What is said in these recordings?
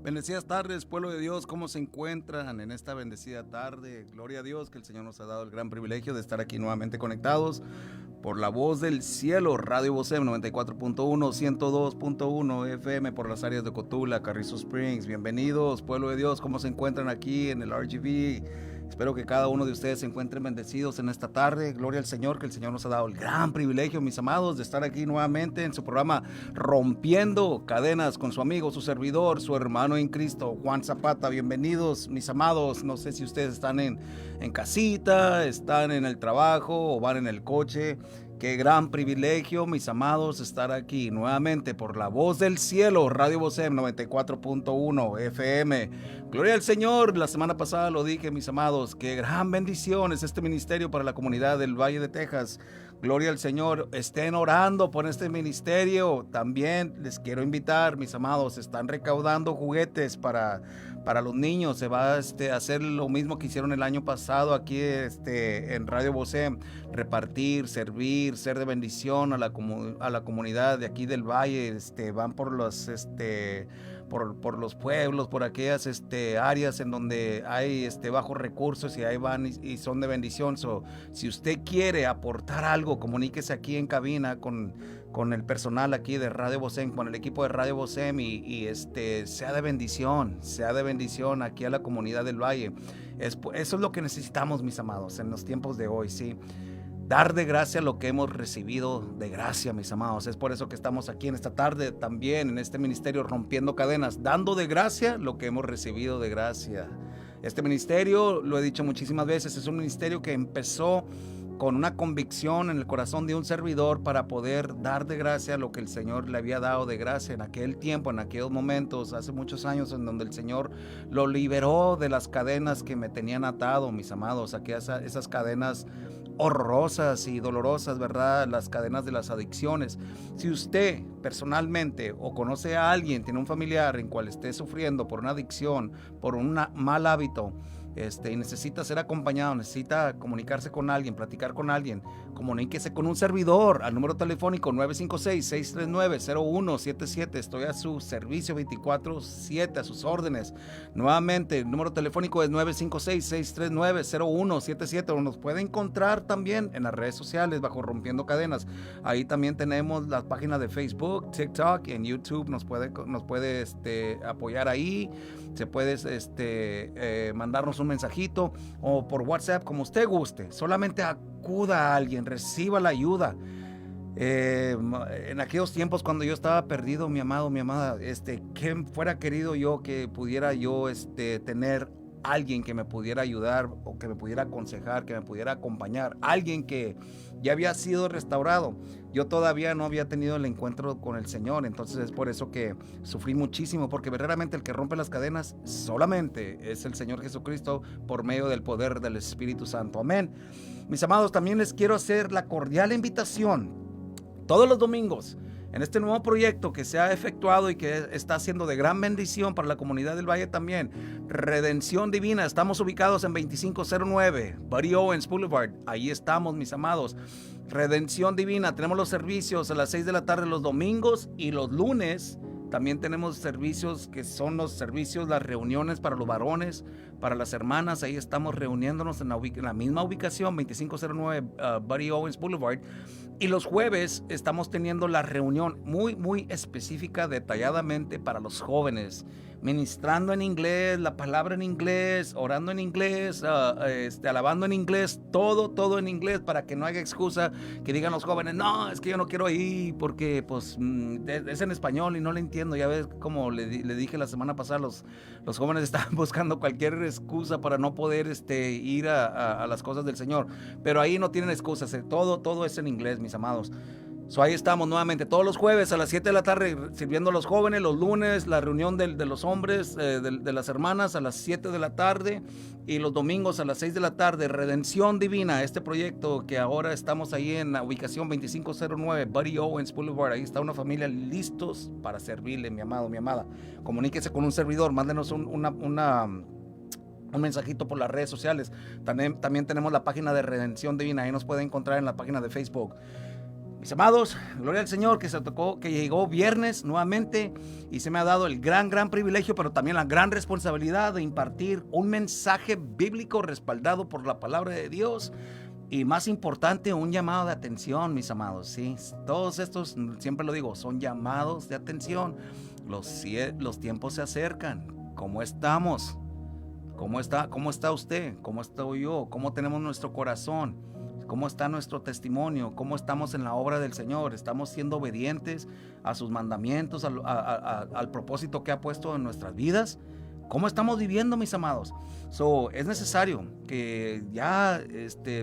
Bendecidas tardes, pueblo de Dios, ¿cómo se encuentran en esta bendecida tarde? Gloria a Dios que el Señor nos ha dado el gran privilegio de estar aquí nuevamente conectados por la voz del cielo, Radio Vocem 94.1, 102.1 FM por las áreas de Cotula, Carrizo Springs. Bienvenidos, pueblo de Dios, ¿cómo se encuentran aquí en el RGV? Espero que cada uno de ustedes se encuentren bendecidos en esta tarde. Gloria al Señor, que el Señor nos ha dado el gran privilegio, mis amados, de estar aquí nuevamente en su programa Rompiendo Cadenas con su amigo, su servidor, su hermano en Cristo, Juan Zapata. Bienvenidos, mis amados. No sé si ustedes están en casita, están en el trabajo o van en el coche. Qué gran privilegio, mis amados, estar aquí nuevamente por la voz del cielo, Radio Vocem 94.1 FM. Gloria al Señor. La semana pasada lo dije, mis amados, qué gran bendición es este ministerio para la comunidad del Valle de Texas. Gloria al Señor. Estén orando por este ministerio. También les quiero invitar, mis amados, están recaudando juguetes para los niños. Se va a hacer lo mismo que hicieron el año pasado aquí en Radio Vocem. Repartir, servir, ser de bendición a la comunidad de aquí del Valle. Van por los por los pueblos, por aquellas áreas en donde hay bajos recursos, y ahí van y son de bendición. Si usted quiere aportar algo, comuníquese aquí en cabina con el personal aquí de Radio Vocem, con el equipo de Radio Vocem, y sea de bendición aquí a la comunidad del Valle. Eso es lo que necesitamos, mis amados, en los tiempos de hoy, ¿sí? Dar de gracia lo que hemos recibido de gracia, mis amados. Es por eso que estamos aquí en esta tarde también en este ministerio Rompiendo Cadenas, dando de gracia lo que hemos recibido de gracia. Este ministerio, lo he dicho muchísimas veces, es un ministerio que empezó con una convicción en el corazón de un servidor para poder dar de gracia lo que el Señor le había dado de gracia en aquel tiempo, en aquellos momentos, hace muchos años, en donde el Señor lo liberó de las cadenas que me tenían atado, mis amados, esas cadenas horrorosas y dolorosas, ¿verdad? Las cadenas de las adicciones. Si usted personalmente o conoce a alguien, tiene un familiar en cual esté sufriendo por una adicción, por un mal hábito, y necesita ser acompañado, necesita comunicarse con alguien, platicar con alguien, comuníquese con un servidor al número telefónico 956-639-0177. Estoy a su servicio 24/7, a sus órdenes. Nuevamente, el número telefónico es 956-639-0177, o nos puede encontrar también en las redes sociales bajo Rompiendo Cadenas. Ahí también tenemos la página de Facebook, TikTok, en YouTube. Nos puede apoyar ahí. Se puede mandarnos un mensajito o por WhatsApp, como usted guste. Solamente acuda a alguien, reciba la ayuda. En aquellos tiempos cuando yo estaba perdido, mi amado, mi amada, que fuera querido yo que pudiera yo tener alguien que me pudiera ayudar, o que me pudiera aconsejar, que me pudiera acompañar, alguien que ya había sido restaurado. Yo todavía no había tenido el encuentro con el Señor, entonces es por eso que sufrí muchísimo, porque verdaderamente el que rompe las cadenas solamente es el Señor Jesucristo, por medio del poder del Espíritu Santo. Amén. Mis amados, también les quiero hacer la cordial invitación todos los domingos en este nuevo proyecto que se ha efectuado y que está siendo de gran bendición para la comunidad del Valle también. Redención Divina. Estamos ubicados en 2509 Buddy Owens Boulevard. Ahí estamos, mis amados. Redención Divina. Tenemos los servicios a las 6 de la tarde los domingos, y los lunes también tenemos servicios que son las reuniones para los varones, para las hermanas. Ahí estamos reuniéndonos en la misma ubicación, 2509 Buddy Owens Boulevard. Y los jueves estamos teniendo la reunión muy, muy específica, detalladamente para los jóvenes, ministrando en inglés, la palabra en inglés, orando en inglés, alabando en inglés, todo en inglés, para que no haya excusa que digan los jóvenes: no, es que yo no quiero ir porque pues es en español y no le entiendo. Ya ves, como le dije la semana pasada, los jóvenes estaban buscando cualquier excusa para no poder ir a las cosas del Señor, pero ahí no tienen excusas. Todo es en inglés, mis amados. Ahí estamos nuevamente todos los jueves a las 7 de la tarde sirviendo a los jóvenes. Los lunes la reunión de los hombres, de las hermanas, a las 7 de la tarde, y los domingos a las 6 de la tarde. Redención Divina, este proyecto que ahora estamos ahí en la ubicación 2509 Buddy Owens Boulevard. Ahí está una familia listos para servirle, mi amado, mi amada. Comuníquese con un servidor, mándenos un mensajito por las redes sociales. También tenemos la página de Redención Divina, ahí nos puede encontrar en la página de Facebook. Mis amados, gloria al Señor que llegó viernes nuevamente y se me ha dado el gran privilegio, pero también la gran responsabilidad de impartir un mensaje bíblico respaldado por la palabra de Dios y, más importante, un llamado de atención, mis amados. Sí, todos estos, siempre lo digo, son llamados de atención. Los tiempos se acercan. ¿Cómo estamos? ¿Cómo está usted? ¿Cómo estoy yo? ¿Cómo tenemos nuestro corazón? ¿Cómo está nuestro testimonio? ¿Cómo estamos en la obra del Señor? ¿Estamos siendo obedientes a sus mandamientos, al propósito que ha puesto en nuestras vidas? ¿Cómo estamos viviendo, mis amados? Es necesario que ya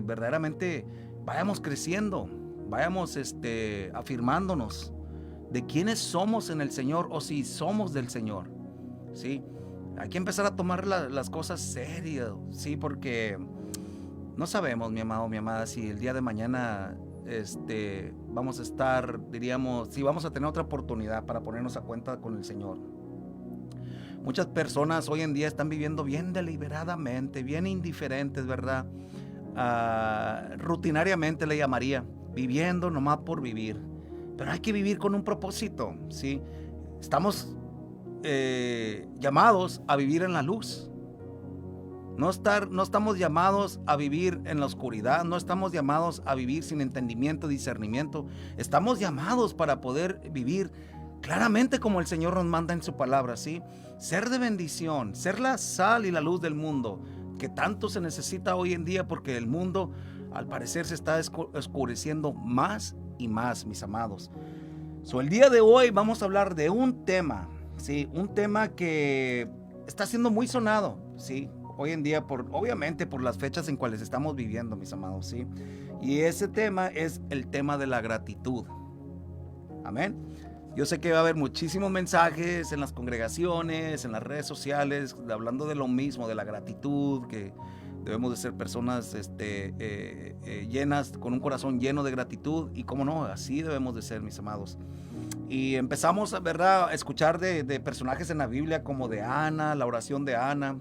verdaderamente vayamos creciendo, vayamos afirmándonos de quiénes somos en el Señor, o si somos del Señor, ¿sí? Hay que empezar a tomar las cosas serias, ¿sí? Porque no sabemos, mi amado, mi amada, si el día de mañana vamos a estar, diríamos, si vamos a tener otra oportunidad para ponernos a cuenta con el Señor. Muchas personas hoy en día están viviendo bien deliberadamente, bien indiferentes, ¿verdad? Rutinariamente le llamaría, viviendo nomás por vivir. Pero hay que vivir con un propósito, ¿sí? Estamos llamados a vivir en la luz. No estamos llamados a vivir en la oscuridad, no estamos llamados a vivir sin entendimiento, discernimiento. Estamos llamados para poder vivir claramente como el Señor nos manda en su palabra, ¿sí? Ser de bendición, ser la sal y la luz del mundo, que tanto se necesita hoy en día, porque el mundo al parecer se está oscureciendo más y más, mis amados. El día de hoy vamos a hablar de un tema, ¿sí? Un tema que está siendo muy sonado, ¿sí? Hoy en día, obviamente por las fechas en cuales estamos viviendo, mis amados, ¿sí? Y ese tema es el tema de la gratitud. Amén. Yo sé que va a haber muchísimos mensajes en las congregaciones, en las redes sociales, hablando de lo mismo, de la gratitud, que debemos de ser personas llenas, con un corazón lleno de gratitud, y cómo no, así debemos de ser, mis amados. Y empezamos a escuchar de personajes en la Biblia como de Ana, la oración de Ana,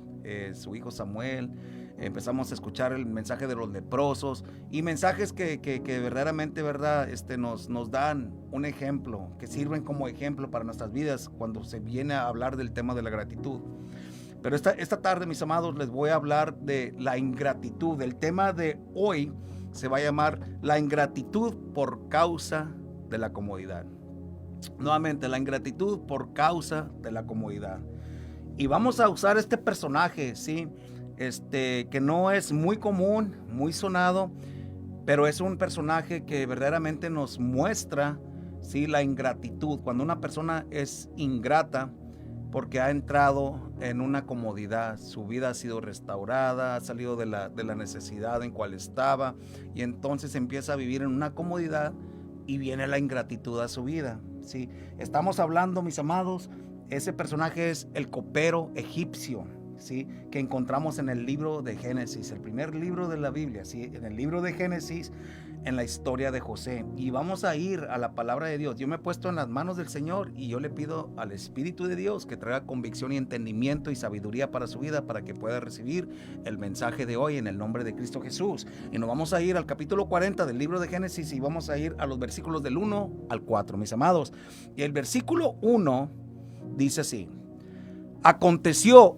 su hijo Samuel. Empezamos a escuchar el mensaje de los leprosos y mensajes que verdaderamente, ¿verdad? Nos dan un ejemplo, que sirven como ejemplo para nuestras vidas cuando se viene a hablar del tema de la gratitud. Pero esta tarde, mis amados, les voy a hablar de la ingratitud. El tema de hoy se va a llamar la ingratitud por causa de la comodidad. Nuevamente, la ingratitud por causa de la comodidad. Y vamos a usar este personaje, ¿sí? Que no es muy común, muy sonado, pero es un personaje que verdaderamente nos muestra, ¿sí?, la ingratitud. Cuando una persona es ingrata porque ha entrado en una comodidad, su vida ha sido restaurada, ha salido de la necesidad en cual estaba, y entonces empieza a vivir en una comodidad y viene la ingratitud a su vida, ¿sí? Estamos hablando, mis amados, ese personaje es el copero egipcio, ¿sí?, que encontramos en el libro de Génesis, el primer libro de la Biblia, ¿sí?, en el libro de Génesis, en la historia de José. Y vamos a ir a la palabra de Dios. Yo me he puesto en las manos del Señor y yo le pido al Espíritu de Dios que traiga convicción y entendimiento y sabiduría para su vida, para que pueda recibir el mensaje de hoy en el nombre de Cristo Jesús. Y nos vamos a ir al capítulo 40 del libro de Génesis y vamos a ir a los versículos del 1 al 4, mis amados. Y el versículo 1 dice así: aconteció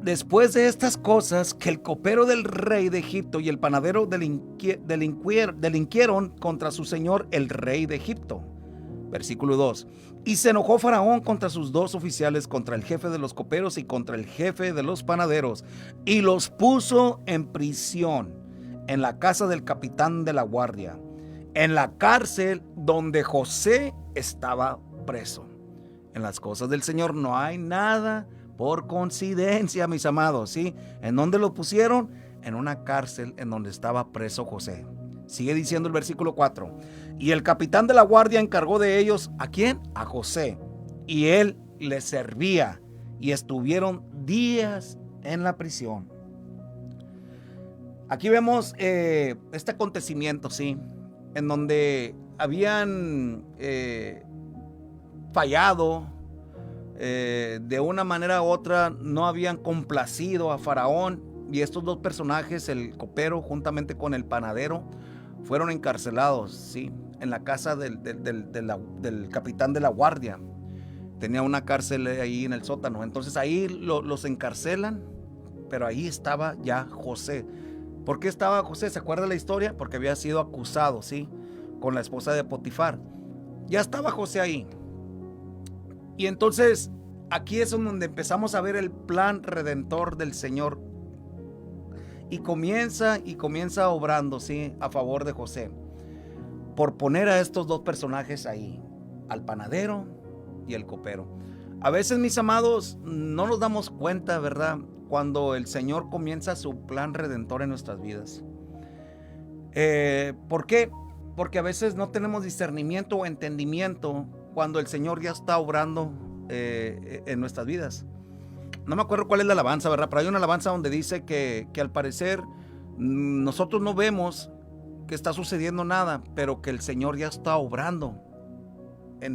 después de estas cosas que el copero del rey de Egipto y el panadero delinquieron contra su señor el rey de Egipto. Versículo 2. Y se enojó Faraón contra sus dos oficiales, contra el jefe de los coperos y contra el jefe de los panaderos, y los puso en prisión en la casa del capitán de la guardia, en la cárcel donde José estaba preso. En las cosas del Señor no hay nada por coincidencia, mis amados, ¿sí? ¿En dónde lo pusieron? En una cárcel en donde estaba preso José. Sigue diciendo el versículo 4. Y el capitán de la guardia encargó de ellos, ¿a quién? A José. Y él les servía. Y estuvieron días en la prisión. Aquí vemos este acontecimiento, ¿sí?, en donde habían fallado. De una manera u otra no habían complacido a Faraón, y estos dos personajes, el copero juntamente con el panadero, fueron encarcelados, ¿sí? en la casa del capitán de la guardia. Tenía una cárcel ahí en el sótano. Entonces ahí los encarcelan, pero ahí estaba ya José. ¿Por qué estaba José? ¿Se acuerda la historia? Porque había sido acusado, ¿sí? Con la esposa de Potifar. Ya estaba José ahí. Y entonces aquí es donde empezamos a ver el plan redentor del Señor. Y comienza obrando, ¿sí? A favor de José. Por poner a estos dos personajes ahí. Al panadero y el copero. A veces, mis amados, no nos damos cuenta, ¿verdad? Cuando el Señor comienza su plan redentor en nuestras vidas. ¿Por qué? Porque a veces no tenemos discernimiento o entendimiento cuando el Señor ya está obrando en nuestras vidas. No me acuerdo cuál es la alabanza, ¿verdad? Pero hay una alabanza donde dice que al parecer nosotros no vemos que está sucediendo nada, pero que el Señor ya está obrando.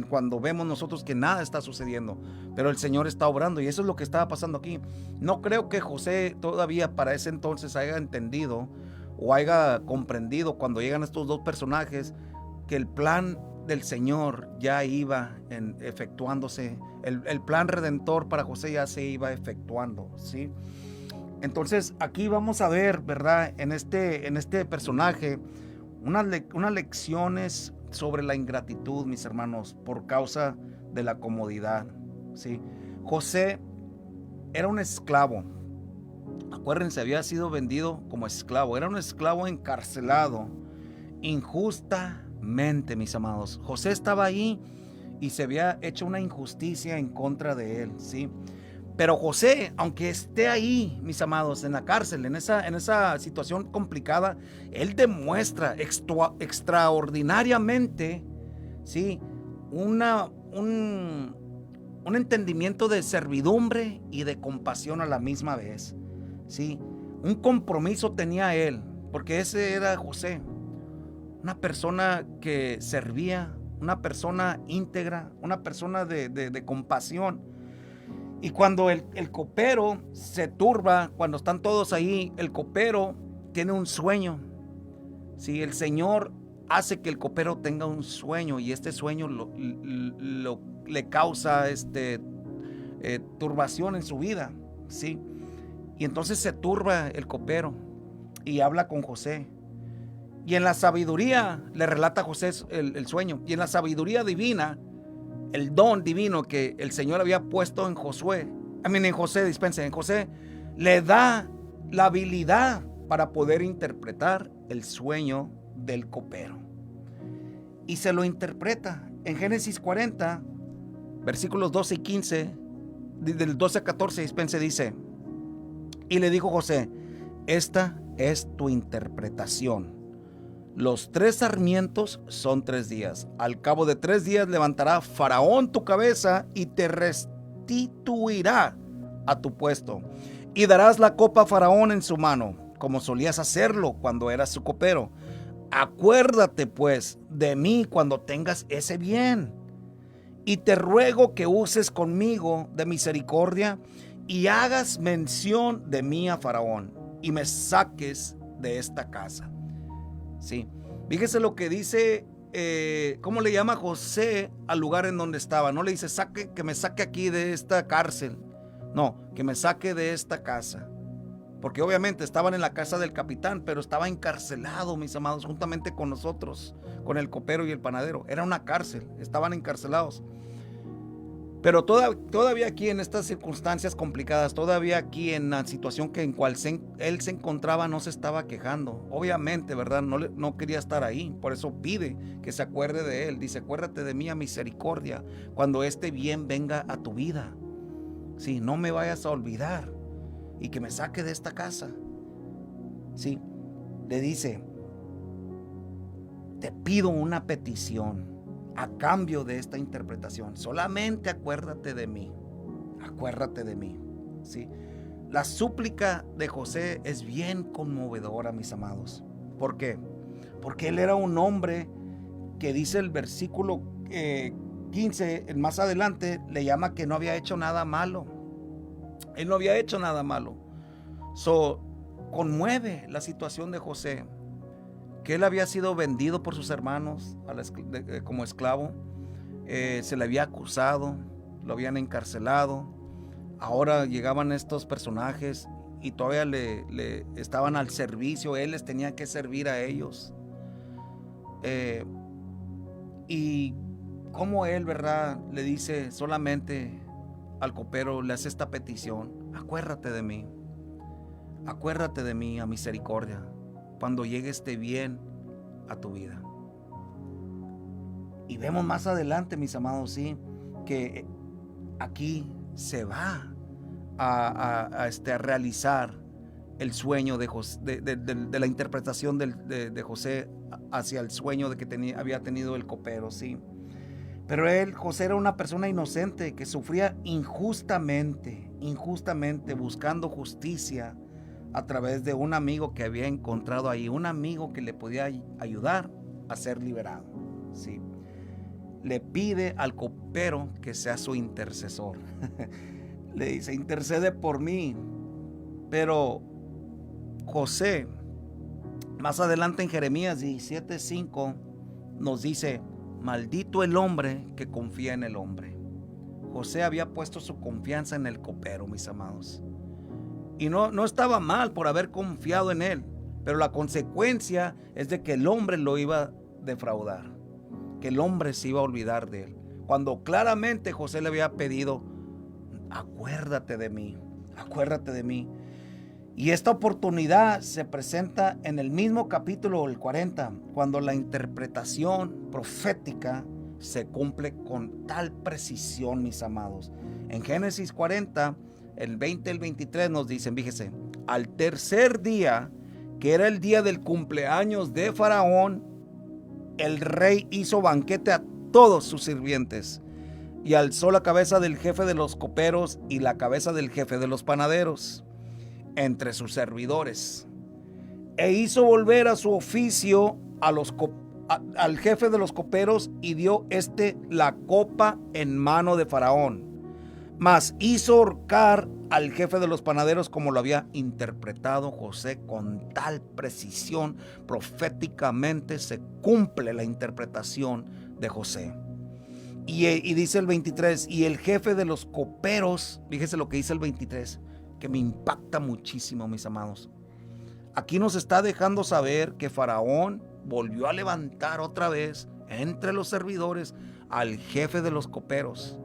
Cuando vemos nosotros que nada está sucediendo, pero el Señor está obrando, y eso es lo que estaba pasando aquí. No creo que José todavía para ese entonces haya entendido o haya comprendido cuando llegan estos dos personajes que el plan del Señor ya iba efectuándose, el plan redentor para José ya se iba efectuando, ¿sí? Entonces aquí vamos a ver, ¿verdad? En este personaje unas lecciones sobre la ingratitud, mis hermanos, por causa de la comodidad, ¿sí? José era un esclavo. Acuérdense, había sido vendido como esclavo. Era un esclavo encarcelado injustamente, mis amados. José estaba ahí y se había hecho una injusticia en contra de él, ¿sí? Pero José, aunque esté ahí, mis amados, en la cárcel, en esa situación complicada, él demuestra extraordinariamente, ¿sí? un entendimiento de servidumbre y de compasión a la misma vez, ¿sí? Un compromiso tenía él, porque ese era José, una persona que servía, una persona íntegra, una persona de compasión. Y cuando el copero se turba, cuando están todos ahí, el copero tiene un sueño. Sí, el Señor hace que el copero tenga un sueño, y este sueño le causa turbación en su vida, ¿sí? Y entonces se turba el copero y habla con José. Y en la sabiduría le relata a José el sueño. Y en la sabiduría divina, el don divino que el Señor había puesto en José, en José, le da la habilidad para poder interpretar el sueño del copero. Y se lo interpreta. En Génesis 40, versículos 12 y 15, del 12 a 14, dice: y le dijo José: esta es tu interpretación. Los 3 sarmientos son 3 días. Al cabo de 3 días levantará Faraón tu cabeza y te restituirá a tu puesto. Y darás la copa a Faraón en su mano, como solías hacerlo cuando eras su copero. Acuérdate pues de mí cuando tengas ese bien. Y te ruego que uses conmigo de misericordia y hagas mención de mí a Faraón y me saques de esta casa. Sí, fíjese lo que dice, ¿cómo le llama José al lugar en donde estaba? No le dice que me saque aquí de esta cárcel. No, que me saque de esta casa. Porque obviamente estaban en la casa del capitán, pero estaba encarcelado, mis amados, juntamente con nosotros, con el copero y el panadero. Era una cárcel, estaban encarcelados. Pero todavía aquí en estas circunstancias complicadas, todavía aquí en la situación en cual él se encontraba, no se estaba quejando. Obviamente, ¿verdad? No quería estar ahí. Por eso pide que se acuerde de él. Dice: acuérdate de mí a misericordia cuando este bien venga a tu vida. Sí, no me vayas a olvidar y que me saque de esta casa. Sí, le dice: te pido una petición a cambio de esta interpretación. Solamente acuérdate de mí. Acuérdate de mí. ¿Sí? La súplica de José es bien conmovedora, mis amados. ¿Por qué? Porque él era un hombre que, dice el versículo 15, más adelante, le llama que no había hecho nada malo. Él no había hecho nada malo. Conmueve la situación de José. que él había sido vendido por sus hermanos como esclavo. Se le había acusado, lo habían encarcelado. Ahora llegaban estos personajes y todavía le estaban al servicio. Él les tenía que servir a ellos. Y como él, ¿verdad?, le dice solamente al copero, le hace esta petición: acuérdate de mí a misericordia, cuando llegue este bien a tu vida. Y vemos más adelante, mis amados, sí, que aquí se va a realizar el sueño de la interpretación de José hacia el sueño que había tenido el copero, sí. Pero José era una persona inocente que sufría injustamente, buscando justicia a través de un amigo que había encontrado ahí, un amigo que le podía ayudar a ser liberado, sí. Le pide al copero que sea su intercesor. Le dice: intercede por mí. Pero José, más adelante en Jeremías 17:5, nos dice: maldito el hombre que confía en el hombre. José había puesto su confianza en el copero, mis amados. Y no estaba mal por haber confiado en él, pero la consecuencia es de que el hombre lo iba a defraudar, que el hombre se iba a olvidar de él, cuando claramente José le había pedido: acuérdate de mí. Y esta oportunidad se presenta en el mismo capítulo, el 40, cuando la interpretación profética se cumple con tal precisión, mis amados. En Génesis 40, el 20 y el 23 nos dicen, fíjese: al tercer día, que era el día del cumpleaños de Faraón, el rey hizo banquete a todos sus sirvientes y alzó la cabeza del jefe de los coperos y la cabeza del jefe de los panaderos entre sus servidores, e hizo volver a su oficio al jefe de los coperos, y dio la copa en mano de Faraón, mas hizo ahorcar al jefe de los panaderos, como lo había interpretado José con tal precisión. Proféticamente se cumple la interpretación de José. Y dice el 23, y el jefe de los coperos, fíjese lo que dice el 23, que me impacta muchísimo, mis amados. Aquí nos está dejando saber que Faraón volvió a levantar otra vez entre los servidores al jefe de los coperos,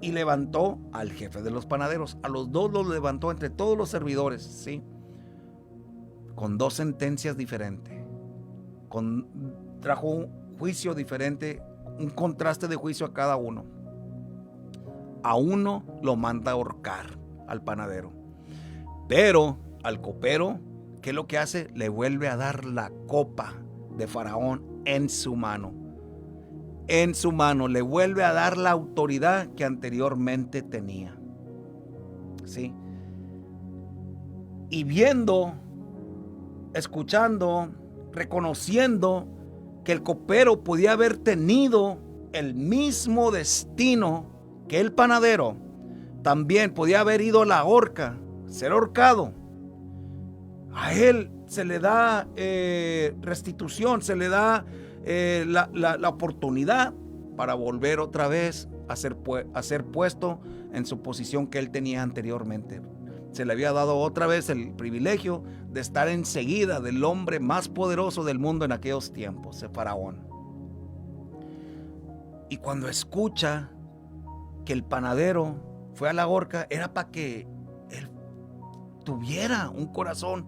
y levantó al jefe de los panaderos. A los dos los levantó entre todos los servidores, ¿sí? Con dos sentencias diferentes. Trajo un juicio diferente, un contraste de juicio a cada uno. A uno lo manda a ahorcar, al panadero. Pero al copero, ¿qué es lo que hace? Le vuelve a dar la copa de Faraón en su mano. En su mano le vuelve a dar la autoridad que anteriormente tenía. ¿Sí? Y viendo, escuchando, reconociendo que el copero podía haber tenido el mismo destino que el panadero, también podía haber ido a la horca, ser ahorcado. A él se le da restitución, se le da la oportunidad para volver otra vez a ser puesto en su posición que él tenía anteriormente. Se le había dado otra vez el privilegio de estar enseguida del hombre más poderoso del mundo en aquellos tiempos, el Faraón. Y cuando escucha que el panadero fue a la horca, era para que él tuviera un corazón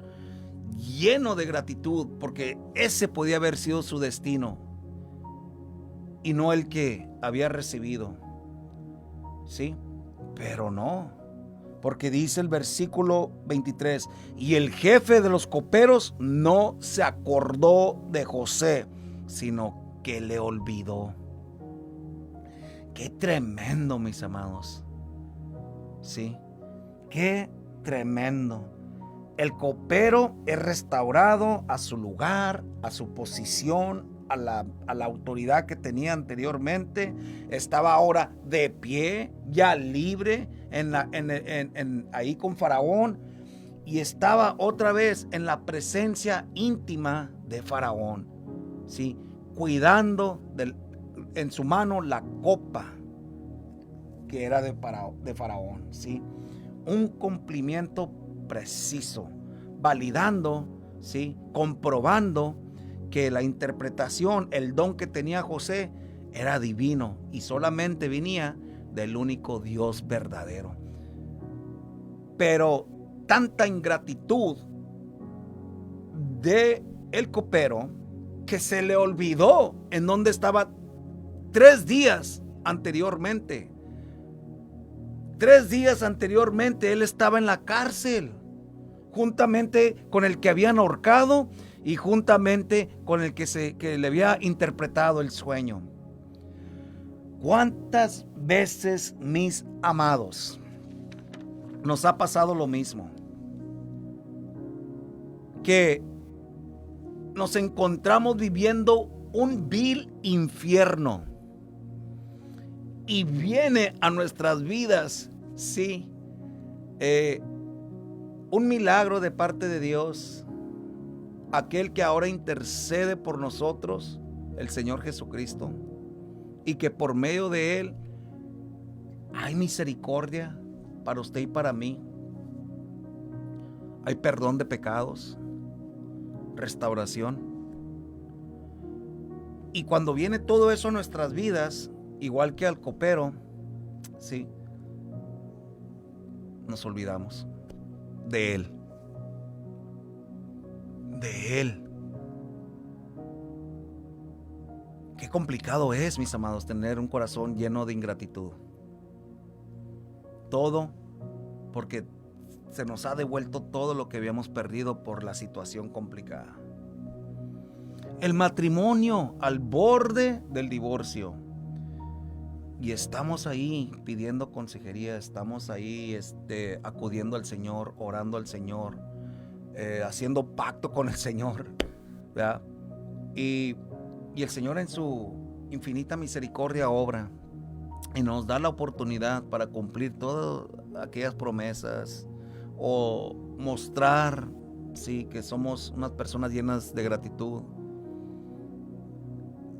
lleno de gratitud, porque ese podía haber sido su destino y no el que había recibido. ¿Sí? Pero no, porque dice el versículo 23, y el jefe de los coperos no se acordó de José, sino que le olvidó. Qué tremendo, mis amados. Sí, qué tremendo. El copero es restaurado a su lugar, a su posición, a la autoridad que tenía anteriormente. Estaba ahora de pie, ya libre, ahí con Faraón, y estaba otra vez en la presencia íntima de Faraón, ¿sí? Cuidando en su mano la copa que era de Faraón, ¿sí? Un cumplimiento preciso, validando, ¿sí? Comprobando que la interpretación, el don que tenía José era divino y solamente venía del único Dios verdadero. Pero tanta ingratitud de el copero que se le olvidó en dónde estaba 3 días anteriormente. 3 días anteriormente él estaba en la cárcel, juntamente con el que habían ahorcado y juntamente con el que le había interpretado el sueño. ¿Cuántas veces, mis amados, nos ha pasado lo mismo? Que nos encontramos viviendo un vil infierno y viene a nuestras vidas, sí, un milagro de parte de Dios, aquel que ahora intercede por nosotros, el Señor Jesucristo, y que por medio de Él hay misericordia para usted y para mí. Hay perdón de pecados, restauración. Y cuando viene todo eso a nuestras vidas, igual que al copero, sí, nos olvidamos de Él. De Él. Qué complicado es, mis amados, tener un corazón lleno de ingratitud. Todo porque se nos ha devuelto todo lo que habíamos perdido por la situación complicada. El matrimonio al borde del divorcio. Y estamos ahí pidiendo consejería, estamos ahí acudiendo al Señor, orando al Señor, haciendo pacto con el Señor, ¿verdad? Y el Señor en su infinita misericordia obra y nos da la oportunidad para cumplir todas aquellas promesas o mostrar, sí, que somos unas personas llenas de gratitud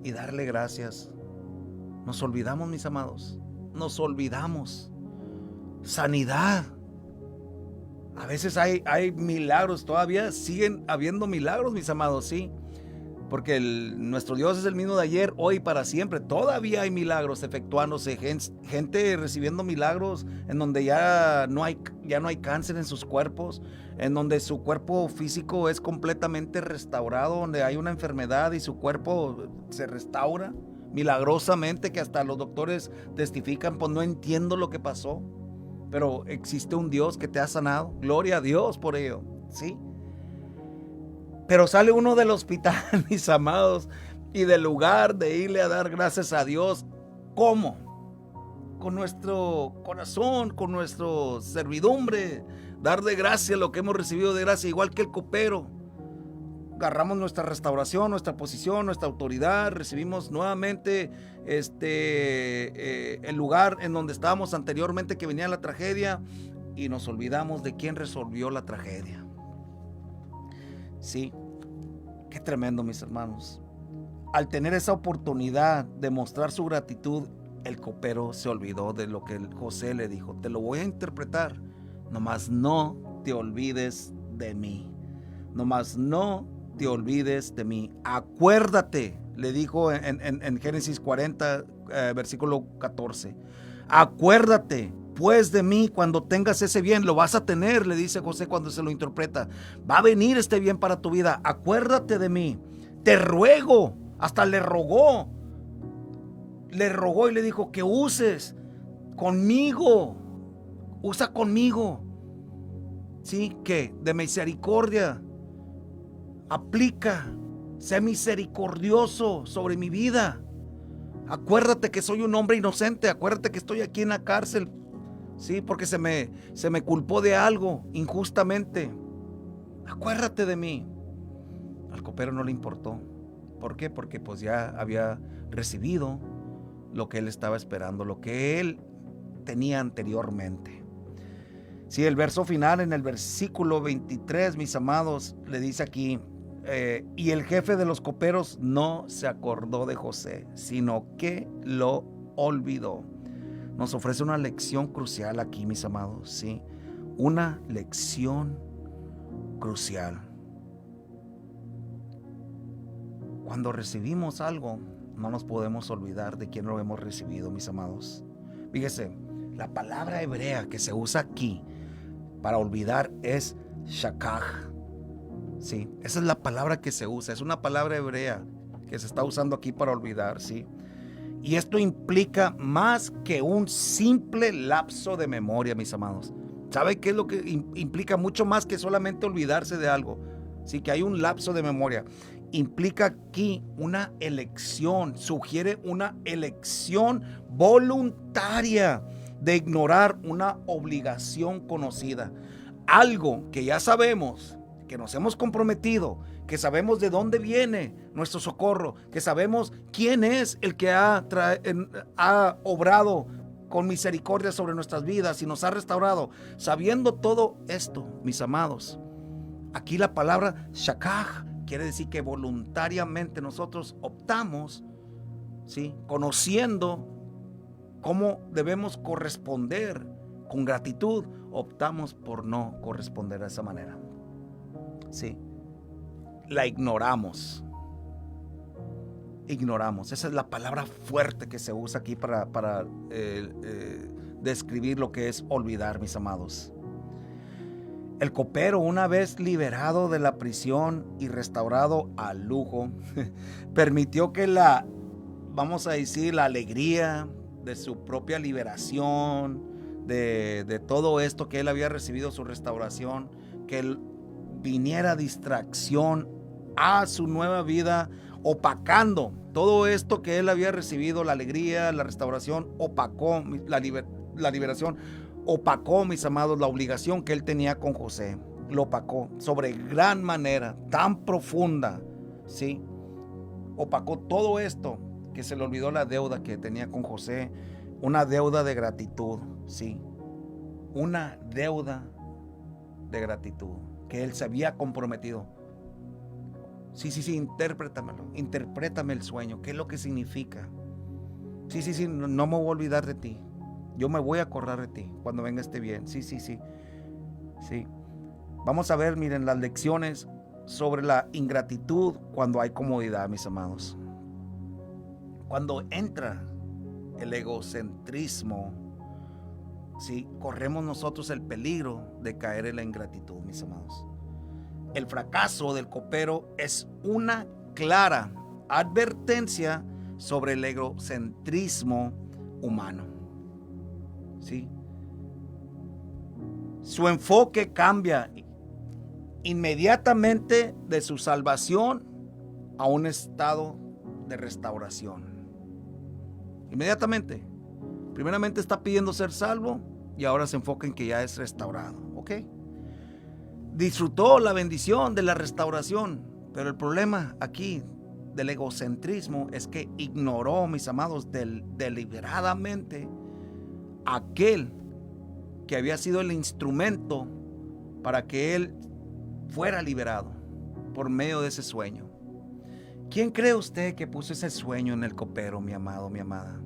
y darle gracias. Nos olvidamos, mis amados, nos olvidamos. Sanidad. A veces hay milagros, todavía siguen habiendo milagros, mis amados, sí. Porque nuestro Dios es el mismo de ayer, hoy y para siempre. Todavía hay milagros efectuándose, gente recibiendo milagros en donde ya no hay cáncer en sus cuerpos, en donde su cuerpo físico es completamente restaurado, donde hay una enfermedad y su cuerpo se restaura milagrosamente, que hasta los doctores testifican, pues no entiendo lo que pasó, pero existe un Dios que te ha sanado. Gloria a Dios por ello, ¿sí? Pero sale uno del hospital, mis amados, y del lugar de irle a dar gracias a Dios, ¿cómo? Con nuestro corazón, con nuestra servidumbre, darle gracias a lo que hemos recibido de gracia, igual que el copero. Agarramos nuestra restauración, nuestra posición, nuestra autoridad, recibimos nuevamente el lugar en donde estábamos anteriormente que venía la tragedia y nos olvidamos de quién resolvió la tragedia. Sí, qué tremendo, mis hermanos. Al tener esa oportunidad de mostrar su gratitud, el copero se olvidó de lo que José le dijo. Te lo voy a interpretar, nomás no te olvides de mí. Nomás no te olvides de mí. Acuérdate, le dijo en Génesis 40, versículo 14. Acuérdate pues de mí cuando tengas ese bien. Lo vas a tener, le dice José cuando se lo interpreta. Va a venir este bien para tu vida. Acuérdate de mí. Te ruego. Hasta le rogó y le dijo que uses conmigo. Usa conmigo. Sí, que de misericordia. Aplica. Sé misericordioso sobre mi vida. Acuérdate que soy un hombre inocente. Acuérdate que estoy aquí en la cárcel. Sí, porque se me culpó de algo injustamente. Acuérdate de mí. Al copero no le importó. ¿Por qué? Porque pues ya había recibido lo que él estaba esperando, lo que él tenía anteriormente. Sí, el verso final en el versículo 23, mis amados, le dice aquí, Y el jefe de los coperos no se acordó de José, sino que lo olvidó. Nos ofrece una lección crucial aquí, mis amados, ¿sí? Una lección crucial. Cuando recibimos algo, no nos podemos olvidar de quién lo hemos recibido, mis amados. Fíjese, la palabra hebrea que se usa aquí para olvidar es shakach. Sí, esa es la palabra que se usa, es una palabra hebrea que se está usando aquí para olvidar, ¿sí? Y esto implica más que un simple lapso de memoria, mis amados. ¿Sabe qué es lo que implica? Mucho más que solamente olvidarse de algo. Sí, que hay un lapso de memoria. Implica aquí una elección, sugiere una elección voluntaria de ignorar una obligación conocida. Algo que ya sabemos, que nos hemos comprometido, que sabemos de dónde viene nuestro socorro, que sabemos quién es el que ha obrado con misericordia sobre nuestras vidas y nos ha restaurado. Sabiendo todo esto, mis amados, aquí la palabra shakach quiere decir que voluntariamente nosotros optamos, ¿sí?, conociendo cómo debemos corresponder con gratitud, optamos por no corresponder de esa manera. Sí, la ignoramos. Ignoramos. Esa es la palabra fuerte que se usa aquí para describir lo que es olvidar, mis amados. El copero, una vez liberado de la prisión y restaurado al lujo, permitió que vamos a decir, la alegría de su propia liberación, de todo esto que él había recibido, su restauración, que él viniera distracción a su nueva vida, opacando todo esto que él había recibido, la alegría, la restauración, opacó la liberación, opacó, mis amados, la obligación que él tenía con José. Lo opacó sobre gran manera, tan profunda, ¿sí? Opacó todo esto, que se le olvidó la deuda que tenía con José, una deuda de gratitud, ¿sí? Una deuda de gratitud que él se había comprometido. Sí, interprétame el sueño, qué es lo que significa. Sí, no me voy a olvidar de ti, yo me voy a acordar de ti cuando venga este bien. Sí. Vamos a ver, miren, las lecciones sobre la ingratitud cuando hay comodidad, mis amados. Cuando entra el egocentrismo, sí, corremos nosotros el peligro de caer en la ingratitud, mis amados. El fracaso del copero es una clara advertencia sobre el egocentrismo humano, ¿sí? Su enfoque cambia inmediatamente de su salvación a un estado de restauración. Inmediatamente. Primeramente está pidiendo ser salvo y ahora se enfoca en que ya es restaurado, ¿ok? Disfrutó la bendición de la restauración, pero el problema aquí del egocentrismo es que ignoró, mis amados, deliberadamente aquel que había sido el instrumento para que él fuera liberado por medio de ese sueño. ¿Quién cree usted que puso ese sueño en el copero, mi amado, mi amada?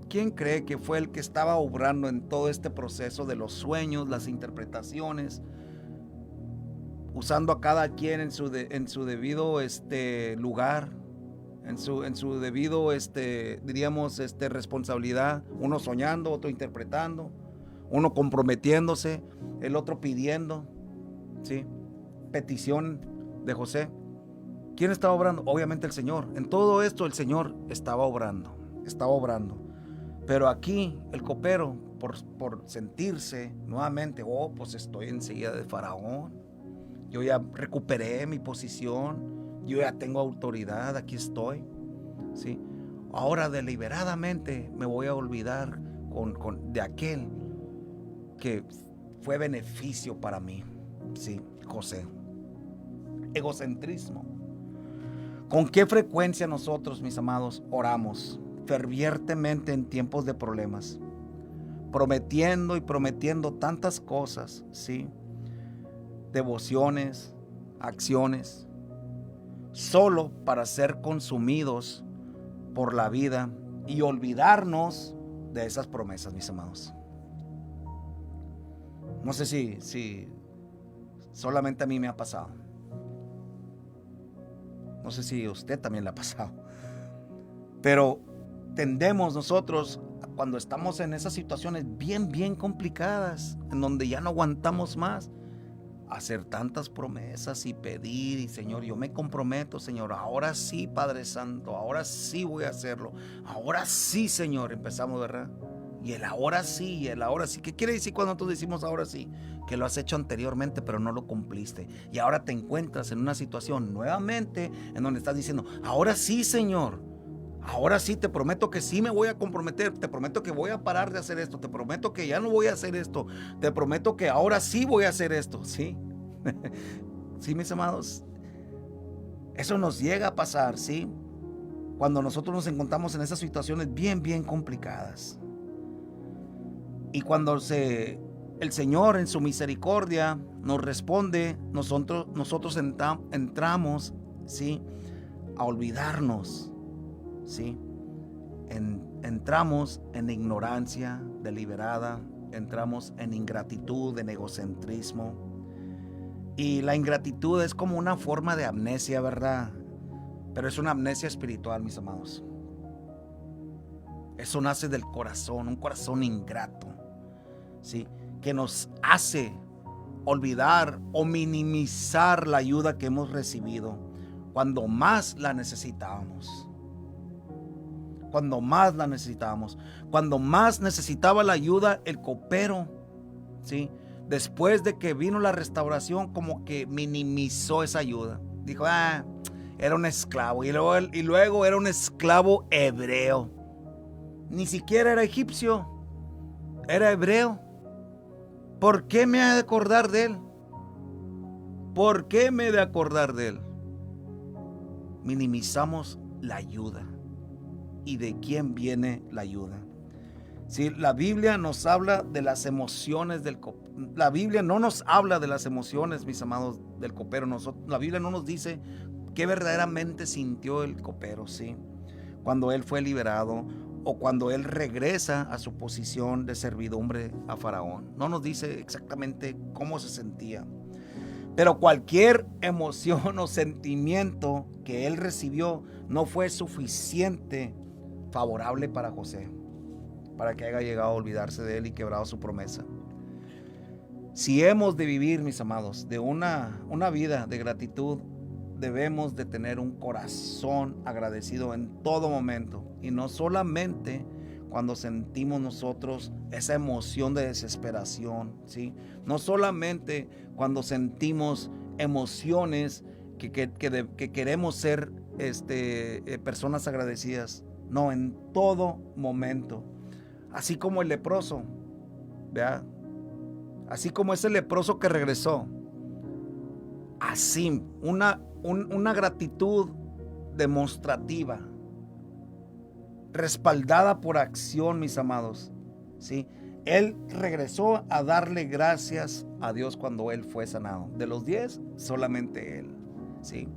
¿Quién cree que fue el que estaba obrando en todo este proceso de los sueños, las interpretaciones, usando a cada quien en su debido lugar, en su debido diríamos responsabilidad? Uno soñando, otro interpretando, uno comprometiéndose, el otro pidiendo, ¿sí? Petición de José. ¿Quién estaba obrando? Obviamente el Señor. En todo esto el Señor estaba obrando. Pero aquí el copero, por sentirse nuevamente, pues estoy enseguida de Faraón, yo ya recuperé mi posición, yo ya tengo autoridad, aquí estoy, ¿sí? Ahora deliberadamente me voy a olvidar de aquel que fue beneficio para mí, ¿sí? José. Egocentrismo. ¿Con qué frecuencia nosotros, mis amados, oramos fervientemente en tiempos de problemas? Prometiendo tantas cosas, ¿sí? Devociones, acciones, solo para ser consumidos por la vida y olvidarnos de esas promesas, mis amados. No sé si solamente a mí me ha pasado. No sé si a usted también le ha pasado. Pero tendemos nosotros, cuando estamos en esas situaciones bien complicadas, en donde ya no aguantamos más, a hacer tantas promesas y pedir, y Señor, yo me comprometo, Señor, ahora sí, Padre Santo, ahora sí voy a hacerlo, ahora sí, Señor, empezamos, ¿verdad? Y el ahora sí, ¿qué quiere decir cuando nosotros decimos ahora sí? Que lo has hecho anteriormente, pero no lo cumpliste, y ahora te encuentras en una situación nuevamente en donde estás diciendo, ahora sí, Señor, ahora sí, te prometo que sí me voy a comprometer, te prometo que voy a parar de hacer esto, te prometo que ya no voy a hacer esto, te prometo que ahora sí voy a hacer esto, ¿sí? Sí, mis amados, eso nos llega a pasar, ¿sí? Cuando nosotros nos encontramos en esas situaciones bien complicadas. Y cuando el Señor en su misericordia nos responde, nosotros entramos, ¿sí?, a olvidarnos, ¿sí? Entramos en ignorancia deliberada, entramos en ingratitud, en egocentrismo. Y la ingratitud es como una forma de amnesia, ¿verdad? Pero es una amnesia espiritual, mis amados. Eso nace del corazón, un corazón ingrato, ¿sí?, que nos hace olvidar o minimizar la ayuda que hemos recibido cuando más la necesitábamos. Cuando más la necesitábamos, cuando más necesitaba la ayuda el copero, ¿sí?, después de que vino la restauración, como que minimizó esa ayuda. Dijo, era un esclavo, y luego era un esclavo hebreo. Ni siquiera era egipcio, era hebreo. ¿Por qué me he de acordar de él? ¿Por qué me he de acordar de él? Minimizamos la ayuda. ¿Y de quién viene la ayuda? Sí, la Biblia nos habla de las emociones del copero. La Biblia no nos habla de las emociones, mis amados, del copero. La Biblia no nos dice qué verdaderamente sintió el copero, ¿sí?, cuando él fue liberado o cuando él regresa a su posición de servidumbre a Faraón. No nos dice exactamente cómo se sentía. Pero cualquier emoción o sentimiento que él recibió no fue suficiente favorable para José, para que haya llegado a olvidarse de él y quebrado su promesa. Si hemos de vivir, mis amados, de una vida de gratitud, debemos de tener un corazón agradecido en todo momento, y no solamente cuando sentimos nosotros esa emoción de desesperación, ¿sí? No solamente cuando sentimos emociones que queremos ser personas agradecidas. No, en todo momento. Así como el leproso, ¿verdad? Así como ese leproso que regresó. Así, una gratitud demostrativa, respaldada por acción, mis amados, ¿sí? Él regresó a darle gracias a Dios cuando él fue sanado. De los 10, solamente él, ¿sí?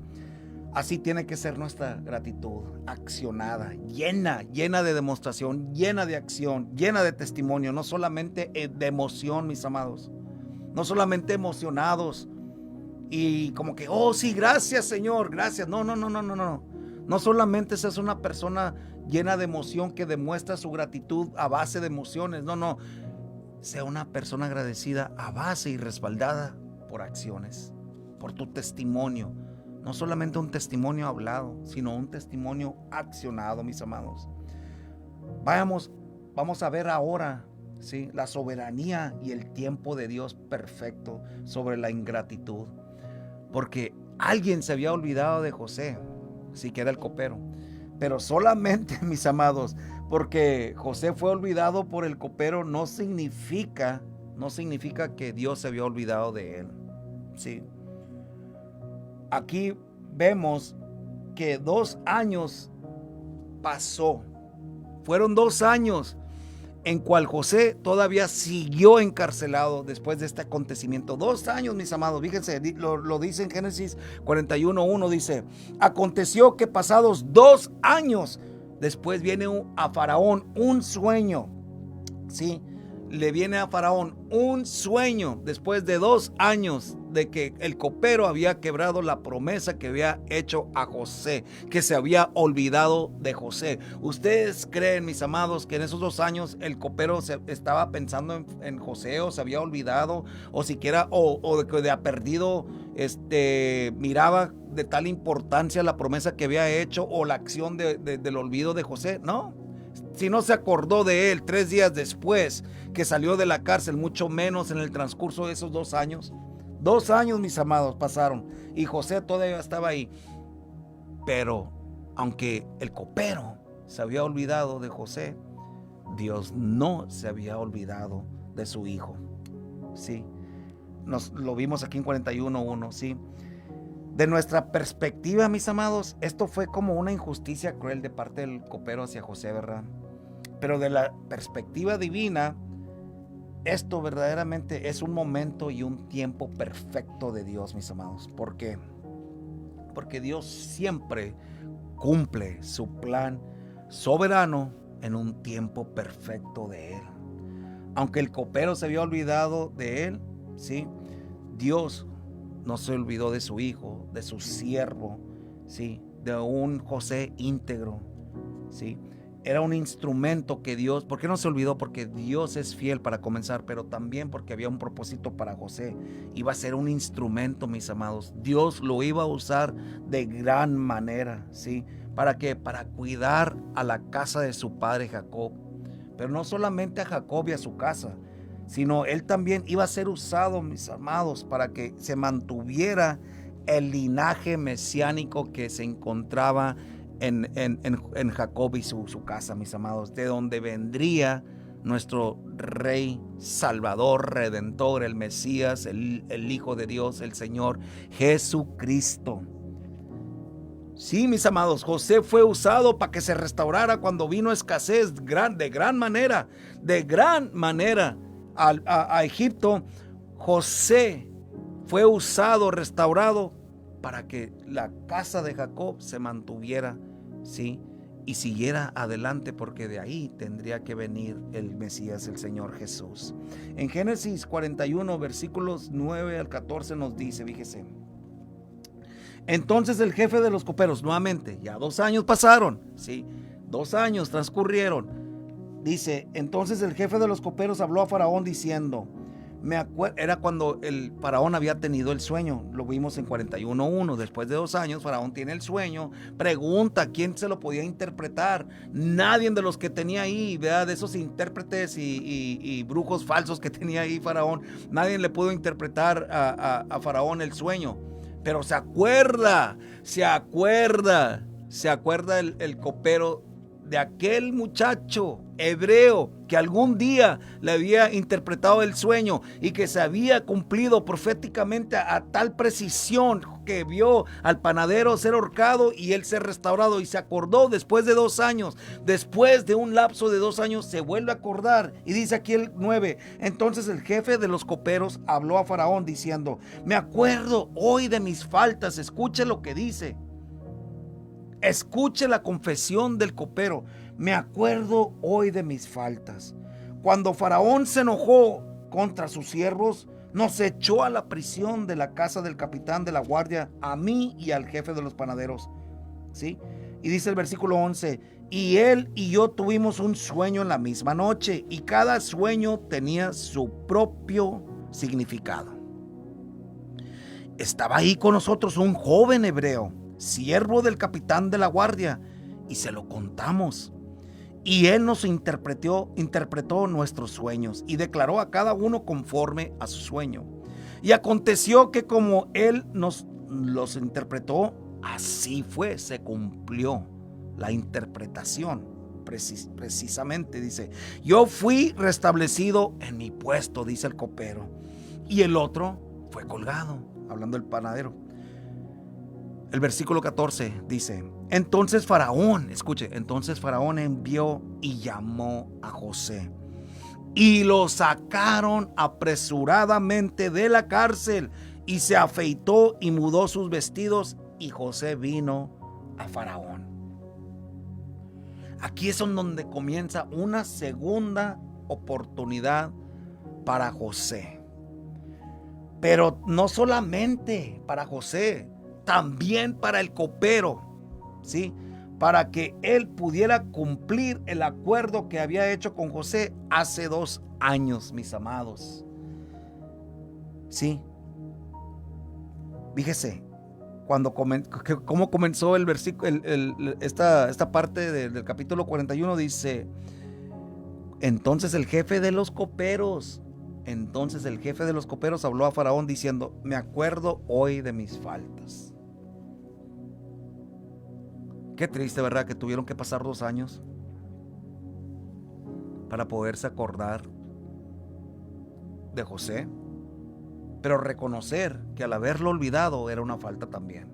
Así tiene que ser nuestra gratitud, accionada, llena de demostración, llena de acción, llena de testimonio, no solamente de emoción, mis amados. No solamente emocionados y como que, oh sí, gracias Señor, gracias. No. No solamente seas una persona llena de emoción que demuestra su gratitud a base de emociones. No. Sea una persona agradecida a base y respaldada por acciones, por tu testimonio. No solamente un testimonio hablado, sino un testimonio accionado, mis amados. Vamos a ver ahora, ¿sí?, la soberanía y el tiempo de Dios perfecto sobre la ingratitud. Porque alguien se había olvidado de José, sí, que era el copero. Pero solamente, mis amados, porque José fue olvidado por el copero, no significa que Dios se había olvidado de él, ¿sí? Aquí vemos que 2 años pasó. Fueron 2 años en cual José todavía siguió encarcelado después de este acontecimiento. 2 años, mis amados, fíjense, lo dice en Génesis 41:1, dice: aconteció que pasados 2 años, después viene a Faraón un sueño, ¿sí? Le viene a Faraón un sueño después de 2 años de que el copero había quebrado la promesa que había hecho a José, que se había olvidado de José. ¿Ustedes creen, mis amados, que en esos 2 años el copero estaba pensando en José, o se había olvidado, o siquiera, o de ha perdido, miraba de tal importancia la promesa que había hecho o la acción del olvido de José? No. Si no se acordó de él 3 días después que salió de la cárcel, mucho menos en el transcurso de esos 2 años. 2 años, mis amados, pasaron y José todavía estaba ahí. Pero aunque el copero se había olvidado de José, Dios no se había olvidado de su hijo. Sí, lo vimos aquí en 41:1, sí. De nuestra perspectiva, mis amados, esto fue como una injusticia cruel de parte del copero hacia José, ¿verdad? Pero de la perspectiva divina, esto verdaderamente es un momento y un tiempo perfecto de Dios, mis amados. ¿Por qué? Porque Dios siempre cumple su plan soberano en un tiempo perfecto de Él. Aunque el copero se había olvidado de Él, ¿sí? Dios no se olvidó de su hijo, de su siervo, ¿sí? De un José íntegro, ¿sí? Era un instrumento que Dios, ¿por qué no se olvidó? Porque Dios es fiel, para comenzar, pero también porque había un propósito para José. Iba a ser un instrumento, mis amados. Dios lo iba a usar de gran manera, ¿sí? ¿Para qué? Para cuidar a la casa de su padre Jacob. Pero no solamente a Jacob y a su casa, sino él también iba a ser usado, mis amados, para que se mantuviera el linaje mesiánico que se encontraba en Jacob y su casa, mis amados, de donde vendría nuestro Rey, Salvador, Redentor, el Mesías, el Hijo de Dios, el Señor Jesucristo. Sí, mis amados, José fue usado para que se restaurara cuando vino escasez de gran manera a Egipto. José fue usado, restaurado, para que la casa de Jacob se mantuviera, ¿sí? Y siguiera adelante, porque de ahí tendría que venir el Mesías, el Señor Jesús. En Génesis 41, versículos 9 al 14 nos dice, fíjese: entonces el jefe de los coperos, nuevamente, ya 2 años pasaron, ¿sí? 2 años transcurrieron. Dice: entonces el jefe de los coperos habló a Faraón diciendo, era cuando el Faraón había tenido el sueño, lo vimos en 41:1. Después de 2 años, Faraón tiene el sueño, pregunta quién se lo podía interpretar. Nadie de los que tenía ahí, ¿verdad? De esos intérpretes y brujos falsos que tenía ahí Faraón, nadie le pudo interpretar a Faraón el sueño. Pero se acuerda el copero de aquel muchacho hebreo que algún día le había interpretado el sueño y que se había cumplido proféticamente a tal precisión, que vio al panadero ser ahorcado y él ser restaurado, y se acordó después de 2 años, después de un lapso de 2 años se vuelve a acordar, y dice aquí el 9: entonces el jefe de los coperos habló a Faraón diciendo, me acuerdo hoy de mis faltas. Escuche lo que dice. Escuche la confesión del copero. Me acuerdo hoy de mis faltas. Cuando Faraón se enojó contra sus siervos, nos echó a la prisión de la casa del capitán de la guardia, a mí y al jefe de los panaderos. ¿Sí? Y dice el versículo 11: y él y yo tuvimos un sueño en la misma noche, y cada sueño tenía su propio significado. Estaba ahí con nosotros un joven hebreo, siervo del capitán de la guardia, y se lo contamos. Y él nos interpretó nuestros sueños y declaró a cada uno conforme a su sueño. Y aconteció que como él nos los interpretó, así fue, se cumplió la interpretación. Precisamente dice: yo fui restablecido en mi puesto, dice el copero, y el otro fue colgado, hablando del panadero. El versículo 14 dice: entonces Faraón envió y llamó a José y lo sacaron apresuradamente de la cárcel, y se afeitó y mudó sus vestidos, y José vino a Faraón. Aquí es donde comienza una segunda oportunidad para José. Pero no solamente para José, también para el copero, ¿sí? Para que él pudiera cumplir el acuerdo que había hecho con José hace 2 años, mis amados. Sí. Fíjese, cómo comenzó el versículo, esta parte del capítulo 41 dice: entonces el jefe de los coperos habló a Faraón diciendo: me acuerdo hoy de mis faltas. Qué triste, ¿verdad? Que tuvieron que pasar 2 años para poderse acordar de José, pero reconocer que al haberlo olvidado era una falta también.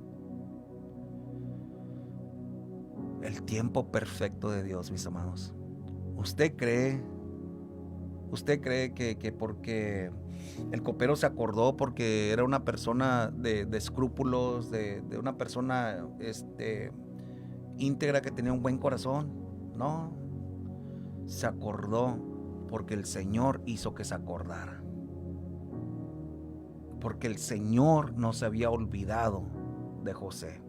El tiempo perfecto de Dios, mis amados. ¿Usted cree que porque el copero se acordó porque era una persona de escrúpulos, de una persona íntegra, que tenía un buen corazón? No, se acordó porque el Señor hizo que se acordara, porque el Señor no se había olvidado de José.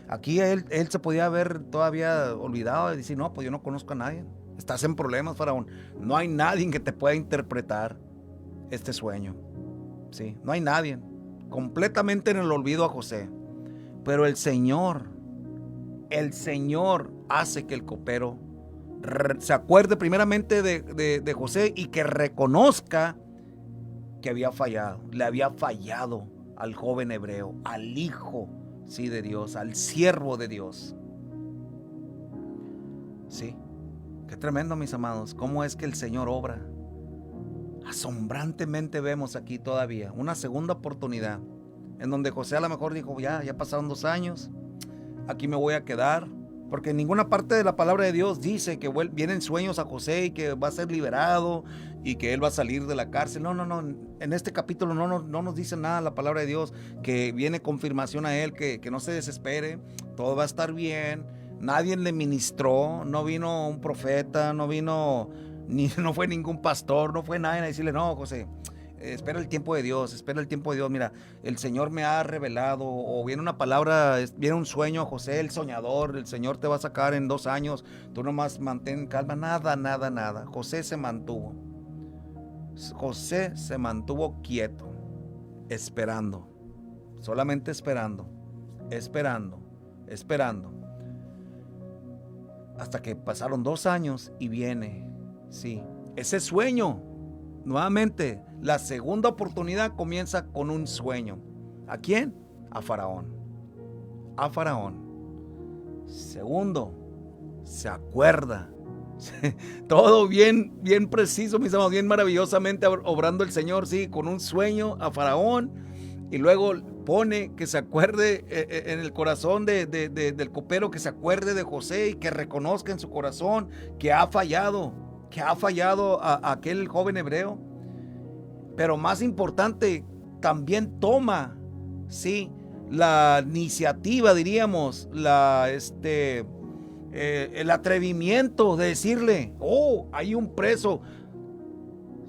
Aquí él se podía haber todavía olvidado y decir: no, pues yo no conozco a nadie. Estás en problemas, Faraón. No hay nadie que te pueda interpretar este sueño. Sí, no hay nadie. Completamente en el olvido a José. Pero el Señor hace que el copero se acuerde primeramente de José, y que reconozca que había fallado. Le había fallado al joven hebreo, al hijo, sí, de Dios, al siervo de Dios. Sí. Qué tremendo, mis amados, cómo es que el Señor obra. Asombrantemente vemos aquí todavía una segunda oportunidad, en donde José a lo mejor dijo: ya pasaron 2 años, aquí me voy a quedar, porque en ninguna parte de la palabra de Dios dice que vienen sueños a José y que va a ser liberado y que él va a salir de la cárcel. No, en este capítulo no nos dice nada la palabra de Dios, que viene confirmación a él, que no se desespere, todo va a estar bien. Nadie le ministró, no vino un profeta, no fue ningún pastor, no fue nadie a decirle: no, José, espera el tiempo de Dios, mira, el Señor me ha revelado, o viene una palabra, viene un sueño a José, el soñador, el Señor te va a sacar en 2 años, tú nomás mantén calma. Nada. José se mantuvo quieto, esperando, solamente esperando, hasta que pasaron 2 años y viene, sí, ese sueño. Nuevamente, la segunda oportunidad comienza con un sueño. ¿A quién? A Faraón. Segundo, se acuerda. Todo bien preciso, mis amados, bien maravillosamente obrando el Señor, sí, con un sueño a Faraón, y luego pone que se acuerde en el corazón del copero, que se acuerde de José y que reconozca en su corazón que ha fallado a aquel joven hebreo. Pero más importante, también toma, sí, la iniciativa, diríamos, el atrevimiento de decirle: oh, hay un preso.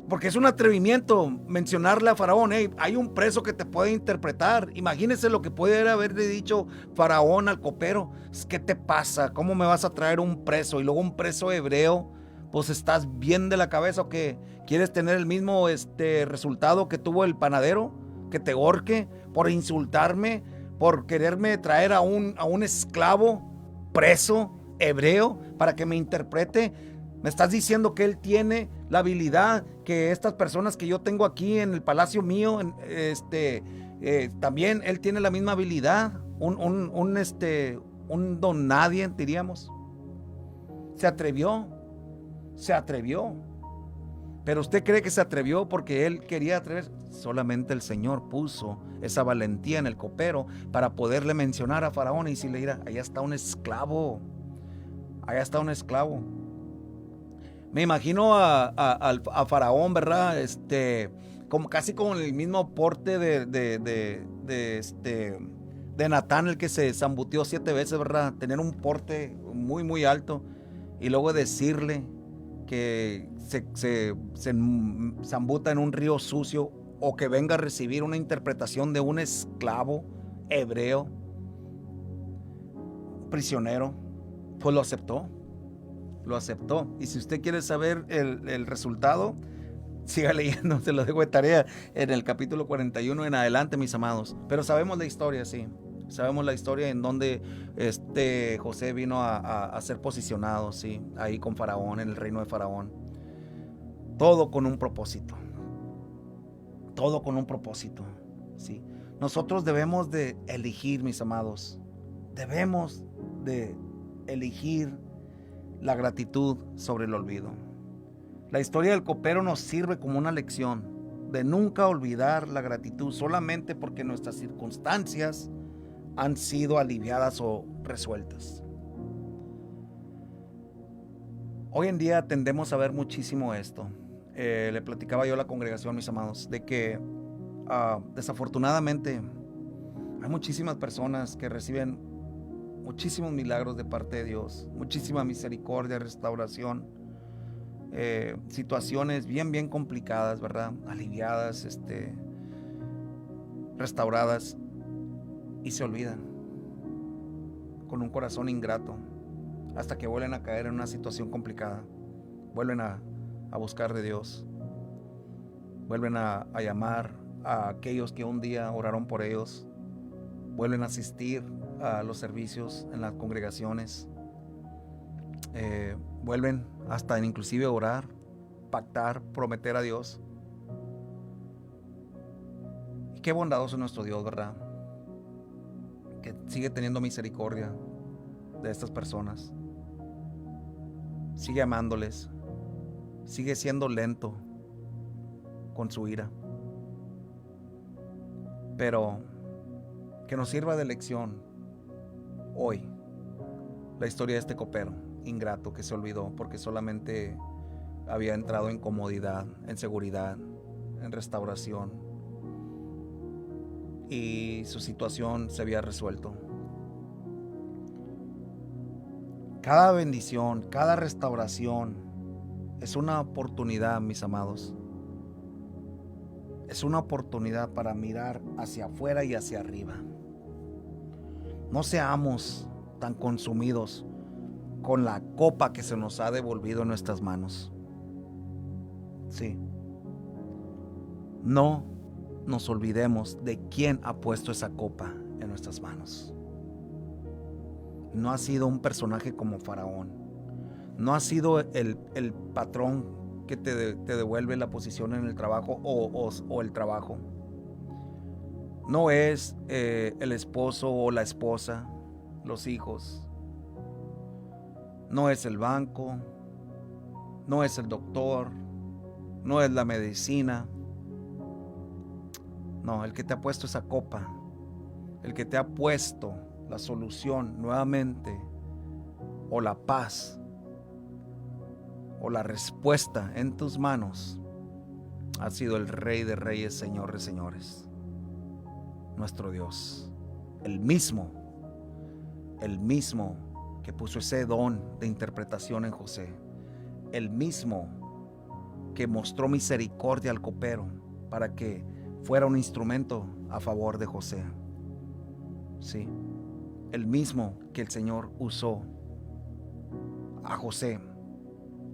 Porque es un atrevimiento mencionarle a Faraón: hey, hay un preso que te puede interpretar. Imagínense lo que puede haberle dicho Faraón al copero: ¿qué te pasa? ¿Cómo me vas a traer un preso? Y luego un preso hebreo. Pues ¿estás bien de la cabeza o qué? ¿Quieres tener el mismo resultado que tuvo el panadero? ¿Que te ahorque por insultarme? ¿Por quererme traer a un esclavo preso hebreo para que me interprete? Me estás diciendo que él tiene la habilidad, que estas personas que yo tengo aquí en el palacio mío, también él tiene la misma habilidad. Un don nadie, diríamos. Se atrevió. Pero usted cree que se atrevió porque él quería atreverse. Solamente el Señor puso esa valentía en el copero para poderle mencionar a Faraón y decirle: mira, allá está un esclavo. Me imagino a Faraón, ¿verdad? Como casi con el mismo porte de Natán, el que se zambutió 7 veces, ¿verdad? Tener un porte muy, muy alto y luego decirle que se zambuta en un río sucio o que venga a recibir una interpretación de un esclavo hebreo, prisionero, pues lo aceptó. Lo aceptó. Y si usted quiere saber el resultado, siga leyendo, se lo dejo de tarea en el capítulo 41 en adelante, mis amados. Pero sabemos la historia, sí. Sabemos la historia en donde José vino a ser posicionado, sí, ahí con Faraón, en el reino de Faraón. Todo con un propósito. Todo con un propósito, sí. Nosotros debemos de elegir, mis amados. Debemos de elegir la gratitud sobre el olvido. La historia del copero nos sirve como una lección de nunca olvidar la gratitud solamente porque nuestras circunstancias han sido aliviadas o resueltas. Hoy en día tendemos a ver muchísimo esto. Le platicaba yo a la congregación, mis amados, de que desafortunadamente hay muchísimas personas que reciben muchísimos milagros de parte de Dios, muchísima misericordia, restauración, situaciones bien complicadas, ¿verdad? Aliviadas, restauradas, y se olvidan con un corazón ingrato hasta que vuelven a caer en una situación complicada, vuelven a buscar de Dios, vuelven a llamar a aquellos que un día oraron por ellos, vuelven a asistir a los servicios en las congregaciones, vuelven hasta inclusive orar, pactar, prometer a Dios. Y qué bondadoso es nuestro Dios, ¿verdad? Que sigue teniendo misericordia de estas personas, sigue amándoles, sigue siendo lento con su ira, pero que nos sirva de lección hoy la historia de este copero ingrato que se olvidó porque solamente había entrado en comodidad, en seguridad, en restauración, y su situación se había resuelto. Cada bendición, cada restauración es una oportunidad, mis amados. Es una oportunidad para mirar hacia afuera y hacia arriba. No seamos tan consumidos con la copa que se nos ha devolvido en nuestras manos. Sí. No nos olvidemos de quién ha puesto esa copa en nuestras manos. No ha sido un personaje como Faraón. No ha sido el patrón que te devuelve la posición en el trabajo o el trabajo. No es el esposo o la esposa, los hijos. No es el banco. No es el doctor. No es la medicina. No, el que te ha puesto esa copa, el que te ha puesto la solución nuevamente, o la paz, o la respuesta en tus manos, ha sido el Rey de Reyes, Señor de Señores, nuestro Dios, el mismo que puso ese don de interpretación en José, el mismo que mostró misericordia al copero para que fuera un instrumento a favor de José. Sí, el mismo que el Señor usó a José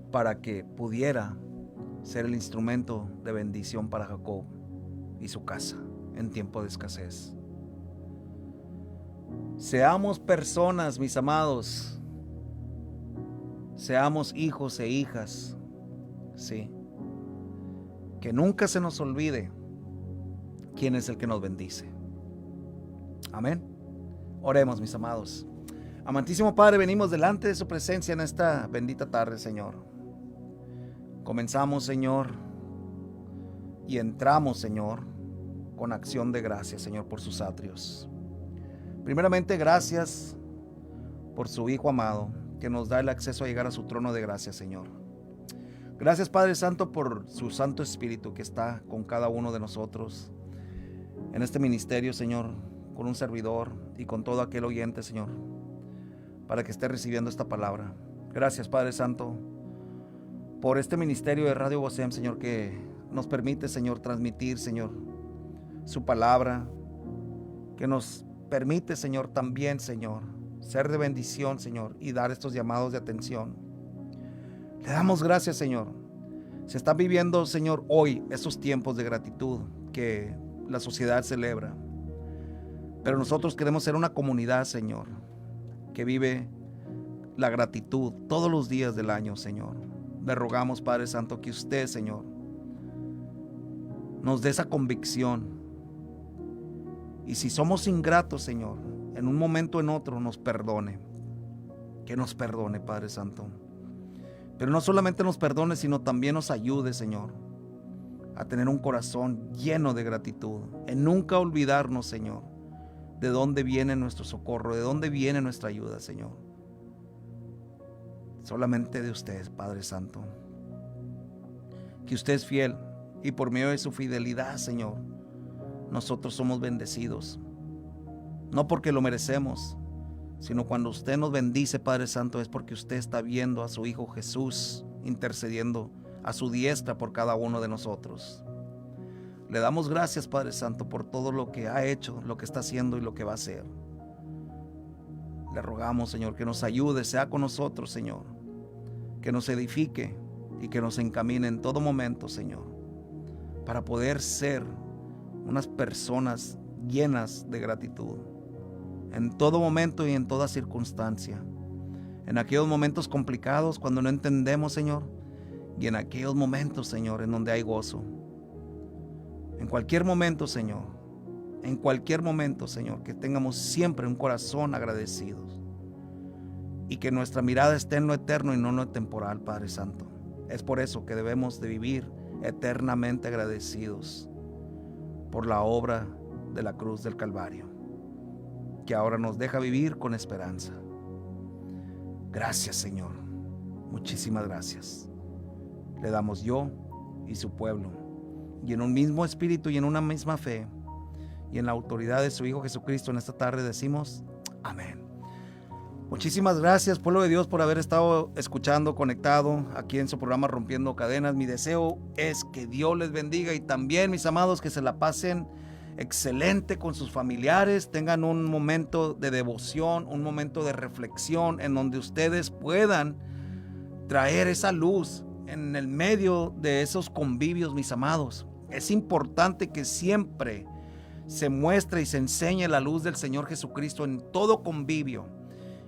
para que pudiera ser el instrumento de bendición para Jacob y su casa en tiempo de escasez. Seamos personas, mis amados, seamos hijos e hijas, sí, que nunca se nos olvide quién es el que nos bendice. Amén. Oremos, mis amados. Amantísimo Padre, venimos delante de su presencia en esta bendita tarde, Señor. Comenzamos, Señor, y entramos, Señor, con acción de gracias, Señor, por sus atrios. Primeramente, gracias por su Hijo amado, que nos da el acceso a llegar a su trono de gracia, Señor. Gracias, Padre Santo, por su Santo Espíritu que está con cada uno de nosotros en este ministerio, Señor, con un servidor y con todo aquel oyente, Señor, para que esté recibiendo esta palabra. Gracias, Padre Santo, por este ministerio de Radio Bosem, Señor, que nos permite, Señor, transmitir, Señor, su palabra, que nos permite, Señor, también, Señor, ser de bendición, Señor, y dar estos llamados de atención. Le damos gracias, Señor. Se están viviendo, Señor, hoy esos tiempos de gratitud que la sociedad celebra. Pero nosotros queremos ser una comunidad, Señor, que vive la gratitud todos los días del año, Señor. Le rogamos, Padre Santo, que usted, Señor, nos dé esa convicción. Y si somos ingratos, Señor, en un momento o en otro, nos perdone. Que nos perdone, Padre Santo. Pero no solamente nos perdone, sino también nos ayude, Señor, a tener un corazón lleno de gratitud, en nunca olvidarnos, Señor, de dónde viene nuestro socorro, de dónde viene nuestra ayuda, Señor. Solamente de usted, Padre Santo. Que usted es fiel y por medio de su fidelidad, Señor, nosotros somos bendecidos. No porque lo merecemos, sino cuando usted nos bendice, Padre Santo, es porque usted está viendo a su Hijo Jesús intercediendo a su diestra por cada uno de nosotros. Le damos gracias, Padre Santo, por todo lo que ha hecho, lo que está haciendo y lo que va a hacer. Le rogamos, Señor, que nos ayude, sea con nosotros, Señor, que nos edifique y que nos encamine en todo momento, Señor, para poder ser unas personas llenas de gratitud, en todo momento y en toda circunstancia, en aquellos momentos complicados cuando no entendemos, Señor, y en aquellos momentos, Señor, en donde hay gozo. En cualquier momento, Señor, en cualquier momento, Señor, que tengamos siempre un corazón agradecido y que nuestra mirada esté en lo eterno y no en lo temporal, Padre Santo. Es por eso que debemos de vivir eternamente agradecidos por la obra de la cruz del Calvario, que ahora nos deja vivir con esperanza. Gracias, Señor. Muchísimas gracias. Le damos yo y su pueblo, y en un mismo espíritu y en una misma fe, y en la autoridad de su Hijo Jesucristo, en esta tarde decimos amén. Muchísimas gracias, pueblo de Dios, por haber estado escuchando, conectado aquí en su programa Rompiendo Cadenas. Mi deseo es que Dios les bendiga y también, mis amados, que se la pasen excelente con sus familiares, tengan un momento de devoción, un momento de reflexión en donde ustedes puedan traer esa luz en el medio de esos convivios, mis amados. Es importante que siempre se muestre y se enseñe la luz del Señor Jesucristo en todo convivio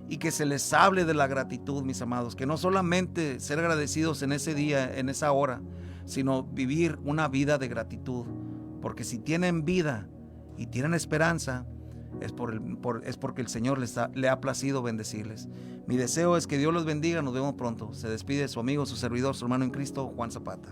y que se les hable de la gratitud, mis amados, que no solamente ser agradecidos en ese día, en esa hora, sino vivir una vida de gratitud, porque si tienen vida y tienen esperanza, es porque el Señor le ha placido bendecirles. Mi deseo es que Dios los bendiga. Nos vemos pronto. Se despide su amigo, su servidor, su hermano en Cristo, Juan Zapata.